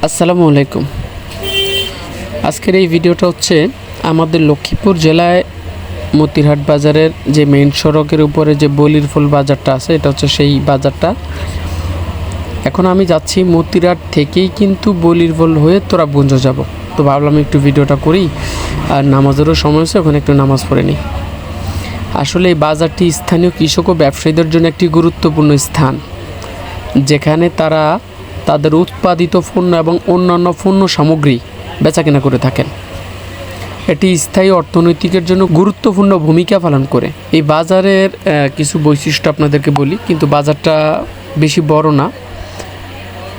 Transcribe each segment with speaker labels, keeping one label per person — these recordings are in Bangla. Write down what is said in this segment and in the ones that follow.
Speaker 1: আসসালামু আলাইকুম। আজকের এই ভিডিওটা হচ্ছে আমাদের লক্ষ্মীপুর জেলায় মতিরহাট বাজারের যে মেইন সড়কের উপরে যে বলির ফুল বাজারটা আছে, এটা হচ্ছে সেই বাজারটা। এখন আমি যাচ্ছি মতিরহাট থেকেই কিন্তু বলির ফুল হয়ে তোরাবগঞ্জ যাব। তো ভাবলাম একটু ভিডিওটা করি, আর নামাজেরও সময় হচ্ছে, ওখানে একটু নামাজ পড়ে নিই। আসলে এই বাজারটি স্থানীয় কৃষক ও ব্যবসায়ীদের জন্য একটি গুরুত্বপূর্ণ স্থান, যেখানে তারা তাদের উৎপাদিত পণ্য এবং অন্যান্য পণ্য সামগ্রী বেচাকেনা করে থাকেন। এটি স্থায়ী অর্থনৈতিকের জন্য গুরুত্বপূর্ণ ভূমিকা পালন করে। এই বাজারের কিছু বৈশিষ্ট্য আপনাদেরকে বলি, কিন্তু বাজারটা বেশি বড় না,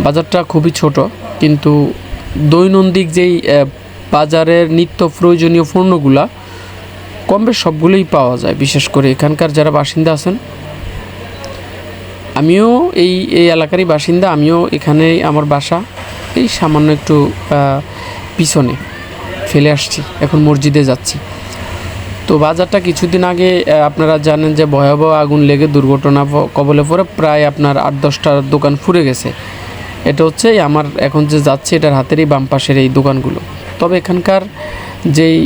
Speaker 1: বাজারটা খুবই ছোট, কিন্তু দৈনন্দিন যেই বাজারের নিত্য প্রয়োজনীয় পণ্যগুলা কম বেশ সবগুলোই পাওয়া যায়। বিশেষ করে এখানকার যারা বাসিন্দা আছেন, আমিও এই এলাকারই বাসিন্দা, আমিও এখানে, আমার বাসা এই সামান্য একটু পিছনে ফেলে আসছি, এখন মসজিদে যাচ্ছি। তো বাজারটা কিছুদিন আগে আপনারা জানেন যে ভয়াবহ আগুন লেগে দুর্ঘটনা কবলে পড়ে প্রায় আপনার 8-10টা দোকান পুড়ে গেছে। এটা হচ্ছে আমার এখন যে যাচ্ছে এটার হাতেরই বাম পাশের এই দোকানগুলো। তবে এখানকার যেই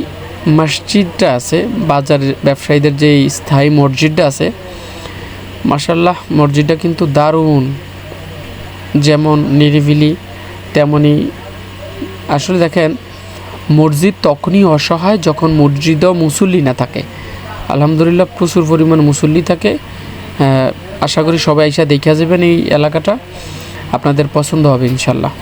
Speaker 1: মসজিদটা আছে, বাজার ব্যবসায়ীদের যেই স্থায়ী মসজিদটা আছে, মাশাআল্লাহ মসজিদটা কিন্তু দারুণ, যেমন নিরিবিলি তেমনই। আসলে দেখেন, মসজিদ তখনই অসহায় যখন মসজিদেও মুসল্লি না থাকে। আলহামদুলিল্লাহ প্রচুর পরিমাণ মুসল্লি থাকে। আশা করি সবাই এসে দেখে যাবেন এই এলাকাটা, আপনাদের পছন্দ হবে ইনশাল্লাহ।